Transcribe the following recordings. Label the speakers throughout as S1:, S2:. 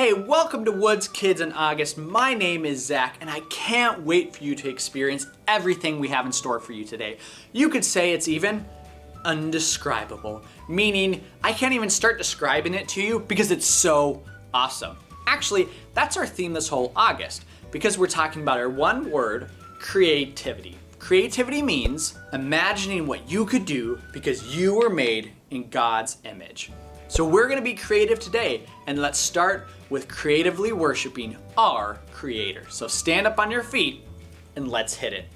S1: Hey, welcome to Woods Kids in August. My name is Zach, and I can't wait for you to experience everything we have in store for you today. You could say it's even undescribable, meaning I can't even start describing it to you because it's so awesome. Actually, that's our theme this whole August, because we're talking about our one word, creativity. Creativity means imagining what you could do because you were made in God's image. So we're gonna be creative today, and let's start with creatively worshiping our Creator. So stand up on your feet and let's hit it.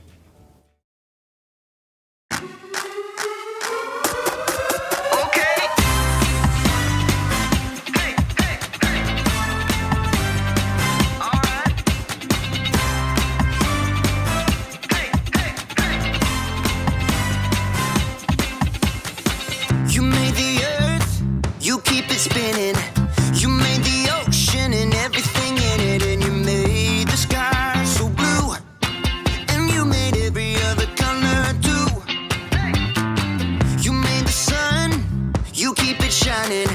S2: Spinning. You made the ocean and everything in it, and you made the sky so blue, and you made every other color too. You made the sun, you keep it shining.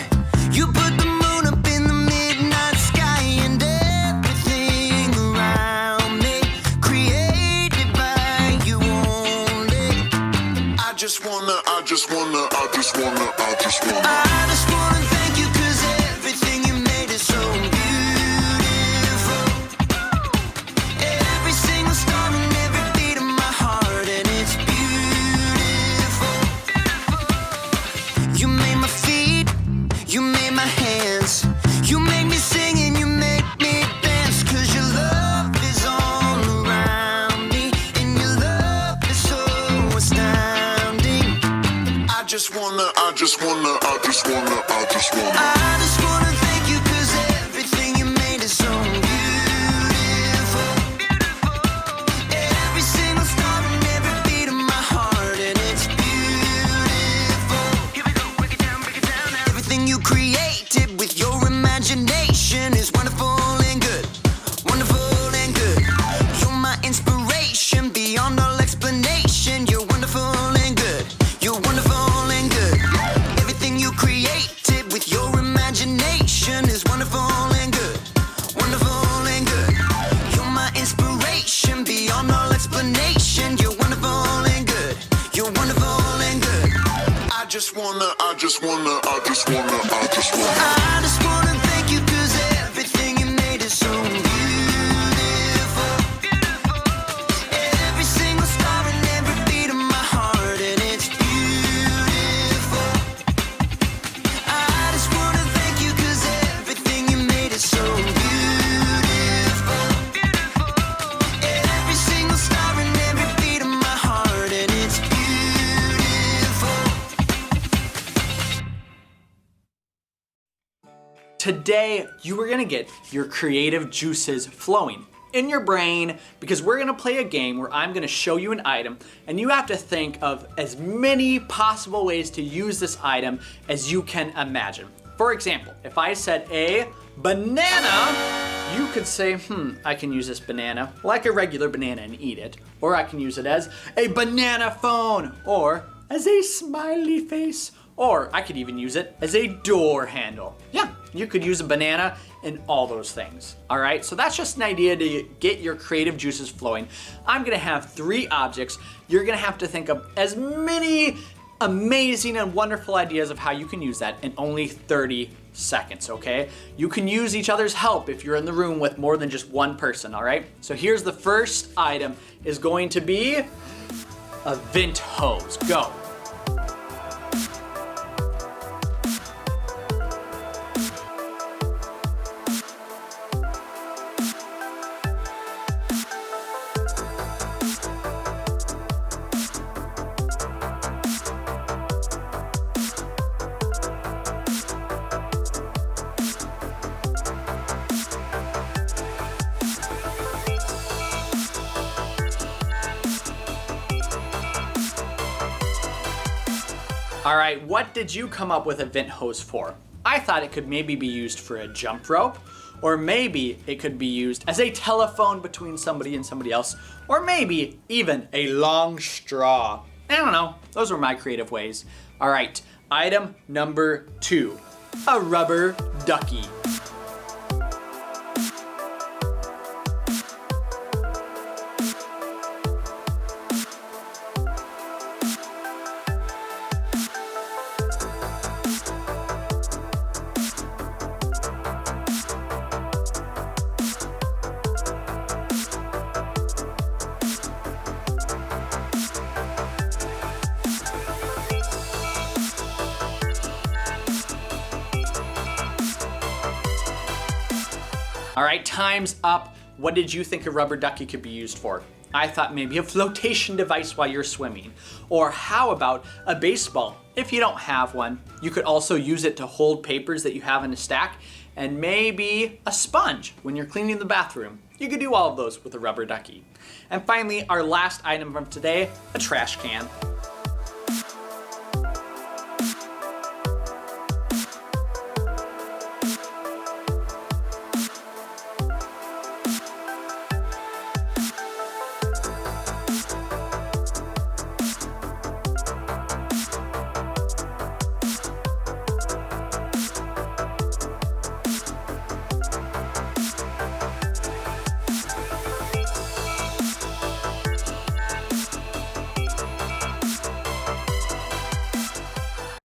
S2: You put the moon up in the midnight sky, and everything around me created by you only. I just wanna thank you, 'cause everything you made is so beautiful. Every single star and every beat of my heart, and it's beautiful. You made my feet, you made my hands, you made me sing and you made me dance, 'cause your love is all around me, and your love is so astounding. I just wanna thank you, 'cause everything you made is so beautiful. Every single star and every beat of my heart, and it's beautiful. Here we go, break it down now. Everything you created with your imagination is wonderful and good, wonderful and good. You're my inspiration beyond all explanation. You're wonderful and good, you're wonderful and good. Everything you created with your imagination is wonderful and good, wonderful and good. You're my inspiration beyond all explanation. You're wonderful and good, you're wonderful and good. I just wanna thank you, 'cause everything you made is so beautiful. Every single star and every beat of my heart, and it's beautiful. I just wanna thank you, 'cause everything you made is so beautiful. Every single star and every beat of my heart, and it's beautiful.
S1: Today, you are gonna get your creative juices flowing in your brain, because we're gonna play a game where I'm gonna show you an item, and you have to think of as many possible ways to use this item as you can imagine. For example, if I said a banana, you could say, I can use this banana like a regular banana and eat it, or I can use it as a banana phone, or as a smiley face, or I could even use it as a door handle. Yeah, you could use a banana in all those things. All right, so that's just an idea to get your creative juices flowing. I'm gonna have 3 objects. You're gonna have to think of as many amazing and wonderful ideas of how you can use that in only 30 seconds, okay? You can use each other's help if you're in the room with more than just one person, all right? So here's the first item, is going to be a vent hose. Go. All right, what did you come up with a vent hose for? I thought it could maybe be used for a jump rope, or maybe it could be used as a telephone between somebody and somebody else, or maybe even a long straw. I don't know, those were my creative ways. All right, item number 2, a rubber ducky. All right, time's up. What did you think a rubber ducky could be used for? I thought maybe a flotation device while you're swimming. Or how about a baseball? If you don't have one, you could also use it to hold papers that you have in a stack, and maybe a sponge when you're cleaning the bathroom. You could do all of those with a rubber ducky. And finally, our last item from today, a trash can.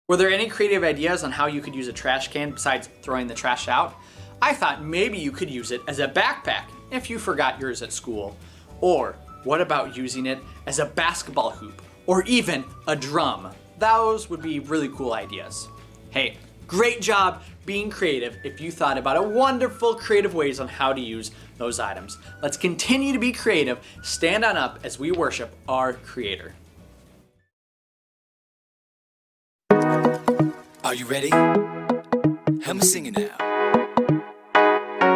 S1: Were there any creative ideas on how you could use a trash can besides throwing the trash out? I thought maybe you could use it as a backpack if you forgot yours at school. Or what about using it as a basketball hoop or even a drum? Those would be really cool ideas. Hey, great job being creative if you thought about a wonderful creative ways on how to use those items. Let's continue to be creative, stand on up as we worship our Creator.
S3: Are you ready? Help me sing it now.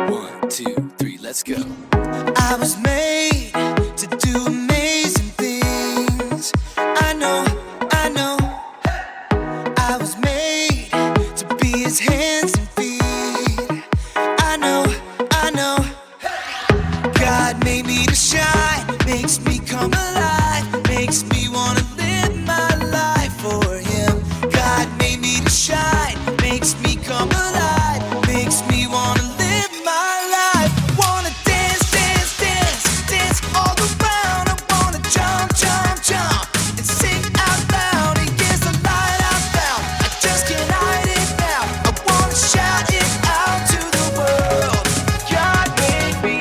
S3: 1, 2, 3, let's go.
S2: I was made to do amazing things. I know. I was made to be his hands and feet. I know. God made me to shine, makes me come alive, makes me wanna live my life for him. God made me to shine, makes me come alive, makes me wanna live my life. Wanna dance, dance, dance, dance all around. I wanna jump, jump, jump and sing out loud. And yes, the light I found, I just can't hide it now. I wanna shout it out to the world. God made me,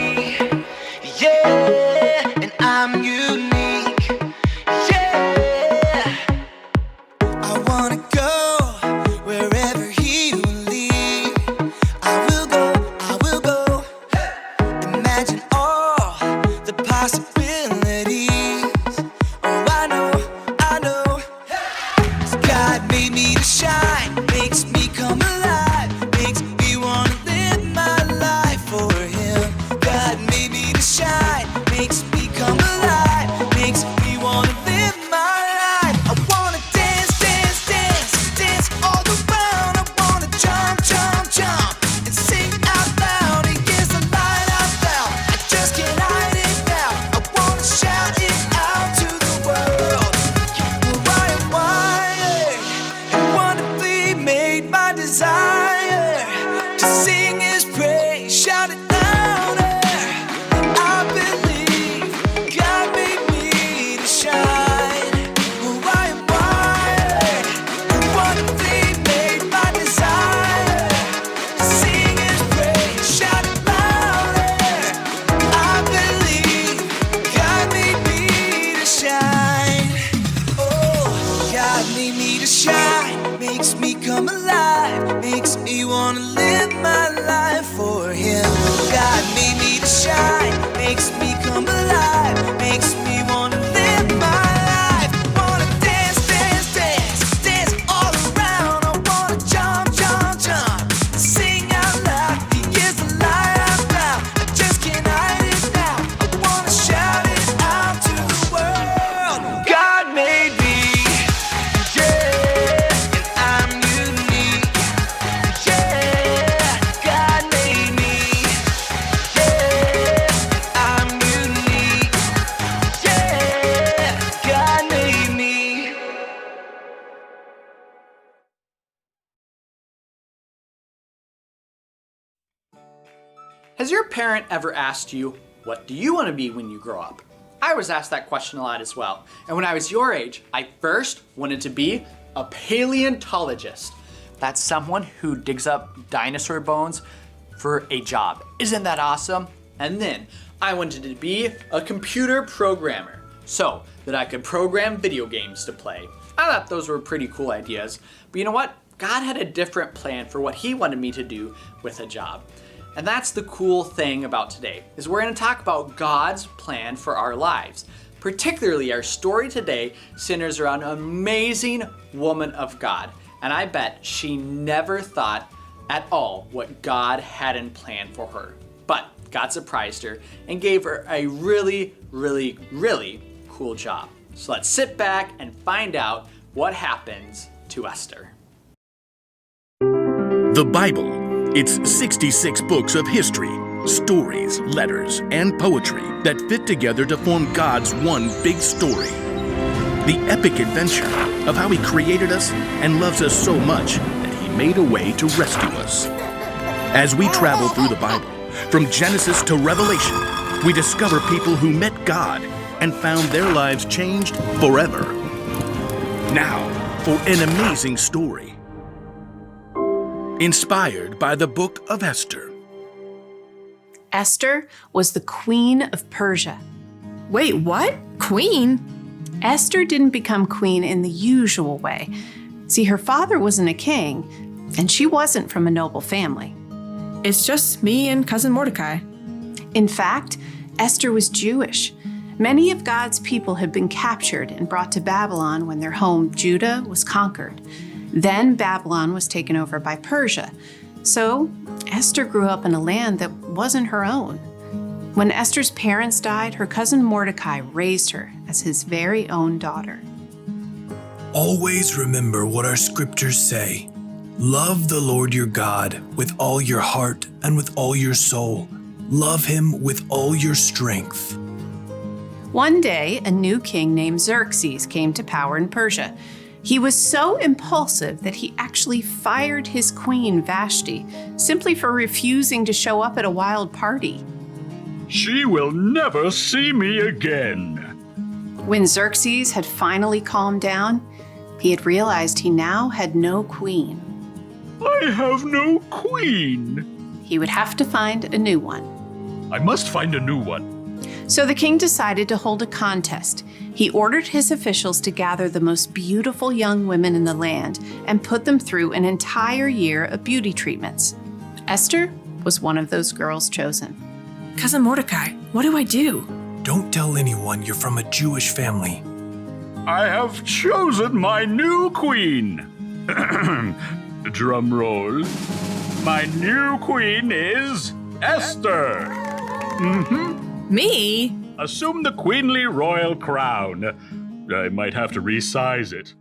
S2: yeah, and I'm unique, yeah. I wanna go wherever he will lead. I will go. Imagine all the possibilities. Oh, I know. 'Cause God made me to shine, makes me come alive, makes me wanna live my life for him. God made me to shine, makes me come alive, makes me wanna live my life. I wanna dance, dance, dance, dance all around. I wanna jump, jump, jump and sing out loud. And yes, the light I found, I just can't hide it now. I wanna shout it out to the world. I am wired and wonderfully made by desire to sing his praise, shout it louder. I believe God made me to shine. I am wired and wonderfully made by desire to sing his praise, shout it louder. I believe God made me to shine. Oh, God made me to shine, makes me come alive, makes me wanna live my life for him. God made me to shine, makes me come alive, makes me wanna live my life. Wanna dance, dance, dance, dance all around. I wanna jump, jump, jump, sing out loud. He is the light I found, I just can't hide it now. I wanna shout it out to the world. God made me, yeah, and I'm unique, yeah. God made me, yeah, and I'm unique, yeah. God made me.
S1: Has your parent ever asked you, what do you want to be when you grow up? I was asked that question a lot as well. And when I was your age, I first wanted to be a paleontologist. That's someone who digs up dinosaur bones for a job. Isn't that awesome? And then I wanted to be a computer programmer so that I could program video games to play. I thought those were pretty cool ideas. But you know what? God had a different plan for what he wanted me to do with a job. And that's the cool thing about today, is we're going to talk about God's plan for our lives. Particularly, our story today centers around an amazing woman of God. And I bet she never thought at all what God had in plan for her. But God surprised her and gave her a really, really, really cool job. So let's sit back and find out what happens to Esther.
S4: The Bible. It's 66 books of history, stories, letters, and poetry that fit together to form God's one big story. The epic adventure of how He created us and loves us so much that He made a way to rescue us. As we travel through the Bible, from Genesis to Revelation, we discover people who met God and found their lives changed forever. Now, for an amazing story. Inspired by the book of Esther.
S5: Esther was the queen of Persia.
S6: Wait, what? Queen?
S5: Esther didn't become queen in the usual way. See, her father wasn't a king, and she wasn't from a noble family.
S6: It's just me and cousin Mordecai.
S5: In fact, Esther was Jewish. Many of God's people had been captured and brought to Babylon when their home, Judah, was conquered. Then Babylon was taken over by Persia. So Esther grew up in a land that wasn't her own. When Esther's parents died, her cousin Mordecai raised her as his very own daughter.
S7: Always remember what our scriptures say. Love the Lord your God with all your heart and with all your soul. Love Him with all your strength.
S5: One day, a new king named Xerxes came to power in Persia. He was so impulsive that he actually fired his queen, Vashti, simply for refusing to show up at a wild party.
S8: She will never see me again.
S5: When Xerxes had finally calmed down, he had realized he now had no queen.
S8: I have no queen.
S5: He would have to find a new one.
S8: I must find a new one.
S5: So the king decided to hold a contest. He ordered his officials to gather the most beautiful young women in the land and put them through an entire year of beauty treatments. Esther was one of those girls chosen.
S6: Cousin Mordecai, what do I do?
S7: Don't tell anyone you're from a Jewish family.
S8: I have chosen my new queen. Drum roll. My new queen is Esther.
S6: Me?
S8: Assume the queenly royal crown. I might have to resize it.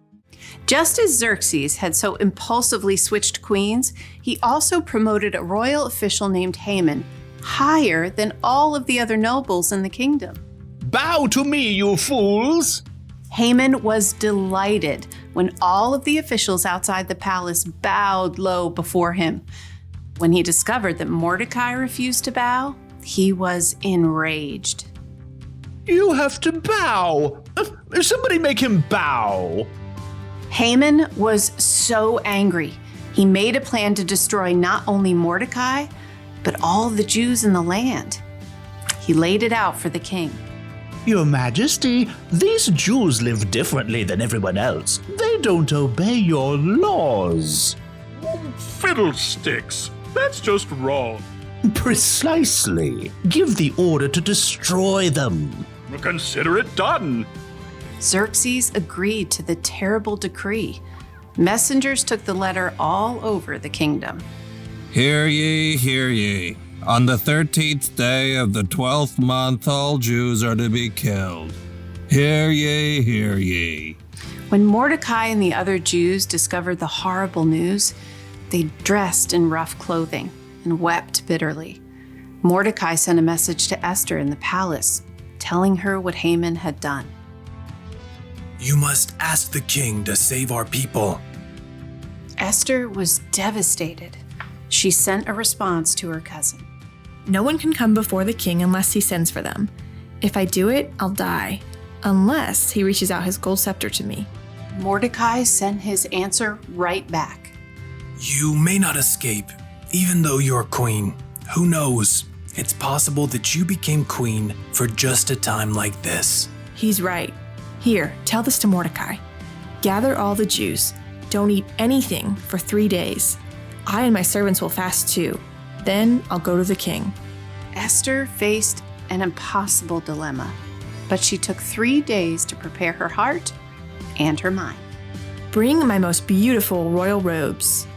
S5: Just as Xerxes had so impulsively switched queens, he also promoted a royal official named Haman higher than all of the other nobles in the kingdom.
S9: Bow to me, you fools!
S5: Haman was delighted when all of the officials outside the palace bowed low before him. When he discovered that Mordecai refused to bow, he was enraged.
S9: You have to bow! Somebody make him bow!
S5: Haman was so angry. He made a plan to destroy not only Mordecai, but all the Jews in the land. He laid it out for the king.
S9: Your Majesty, these Jews live differently than everyone else. They don't obey your laws.
S8: Fiddlesticks! That's just wrong.
S9: Precisely. Give the order to destroy them.
S8: Consider it done.
S5: Xerxes agreed to the terrible decree. Messengers took the letter all over the kingdom.
S10: Hear ye, hear ye. On the 13th day of the 12th month, all Jews are to be killed. Hear ye, hear ye.
S5: When Mordecai and the other Jews discovered the horrible news, they dressed in rough clothing and wept bitterly. Mordecai sent a message to Esther in the palace, telling her what Haman had done.
S7: You must ask the king to save our people.
S5: Esther was devastated. She sent a response to her cousin.
S6: No one can come before the king unless he sends for them. If I do it, I'll die, unless he reaches out his gold scepter to me.
S5: Mordecai sent his answer right back.
S7: You may not escape, even though you're queen. Who knows? It's possible that you became queen for just a time like this.
S6: He's right. Here, tell this to Mordecai. Gather all the Jews. Don't eat anything for 3 days. I and my servants will fast too. Then I'll go to the king.
S5: Esther faced an impossible dilemma, but she took 3 days to prepare her heart and her mind.
S6: Bring my most beautiful royal robes.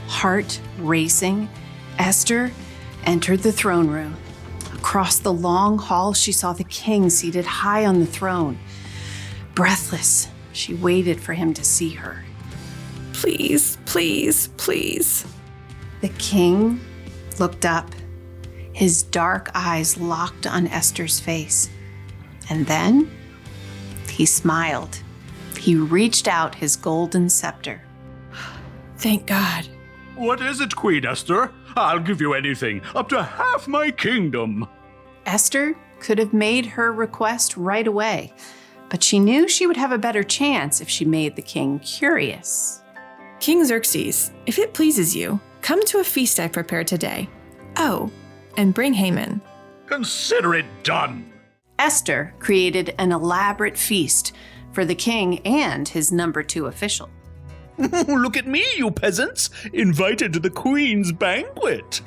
S5: Heart racing, Esther entered the throne room. Across the long hall, she saw the king seated high on the throne. Breathless, she waited for him to see her.
S6: Please, please, please.
S5: The king looked up, his dark eyes locked on Esther's face. And then he smiled. He reached out his golden scepter.
S6: Thank God.
S8: What is it, Queen Esther? I'll give you anything, up to half my kingdom.
S5: Esther could have made her request right away, but she knew she would have a better chance if she made the king curious.
S6: King Xerxes, if it pleases you, come to a feast I prepared today. Oh, and bring Haman.
S8: Consider it done.
S5: Esther created an elaborate feast for the king and his number 2 official.
S9: Look at me, you peasants, invited to the queen's banquet.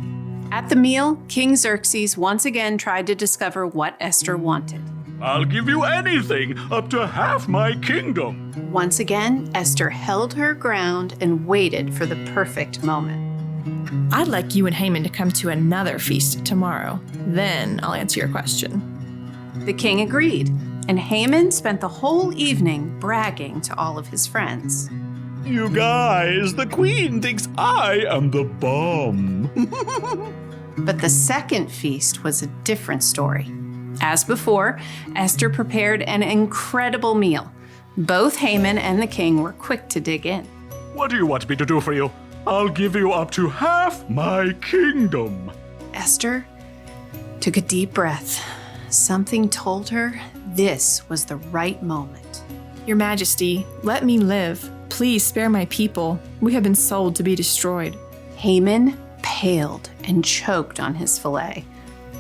S5: At the meal, King Xerxes once again tried to discover what Esther wanted.
S8: I'll give you anything, up to half my kingdom.
S5: Once again, Esther held her ground and waited for the perfect moment.
S6: I'd like you and Haman to come to another feast tomorrow. Then I'll answer your question.
S5: The king agreed, and Haman spent the whole evening bragging to all of his friends.
S9: You guys, the queen thinks I am the bomb.
S5: But the second feast was a different story. As before, Esther prepared an incredible meal. Both Haman and the king were quick to dig in.
S8: What do you want me to do for you? I'll give you up to half my kingdom.
S5: Esther took a deep breath. Something told her this was the right moment.
S6: Your Majesty, let me live. Please spare my people. We have been sold to be destroyed.
S5: Haman paled and choked on his fillet,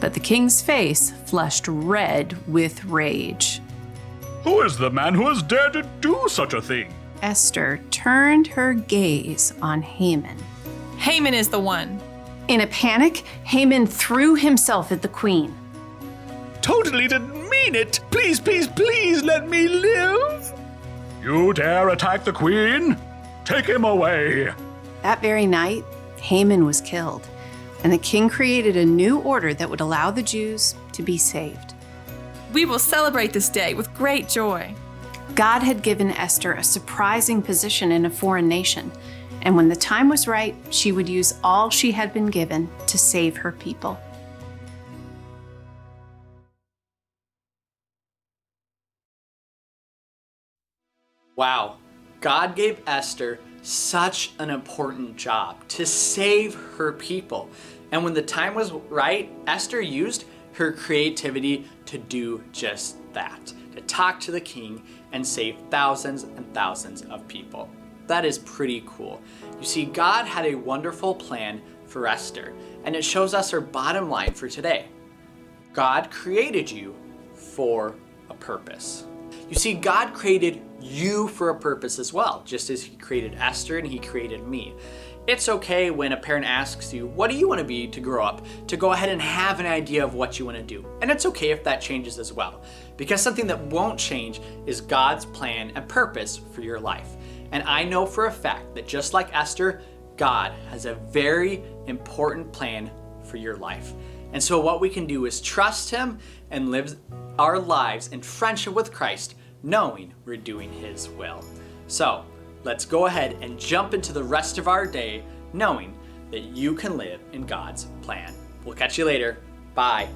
S5: but the king's face flushed red with rage.
S8: Who is the man who has dared to do such a thing?
S5: Esther turned her gaze on Haman.
S6: Haman is the one.
S5: In a panic, Haman threw himself at the queen.
S9: Totally didn't mean it. Please, please, please let me live.
S8: You dare attack the queen? Take him away.
S5: That very night, Haman was killed, and the king created a new order that would allow the Jews to be saved.
S6: We will celebrate this day with great joy.
S5: God had given Esther a surprising position in a foreign nation, and when the time was right, she would use all she had been given to save her people.
S1: Wow, God gave Esther such an important job to save her people. And when the time was right, Esther used her creativity to do just that, to talk to the king and save thousands and thousands of people. That is pretty cool. You see, God had a wonderful plan for Esther, and it shows us our bottom line for today. God created you for a purpose. You see, God created you for a purpose as well, just as He created Esther and He created me. It's okay when a parent asks you, what do you want to be to grow up, to go ahead and have an idea of what you want to do. And it's okay if that changes as well, because something that won't change is God's plan and purpose for your life. And I know for a fact that just like Esther, God has a very important plan for your life. And so what we can do is trust Him and live our lives in friendship with Christ, knowing we're doing His will. So let's go ahead and jump into the rest of our day, knowing that you can live in God's plan. We'll catch you later. Bye.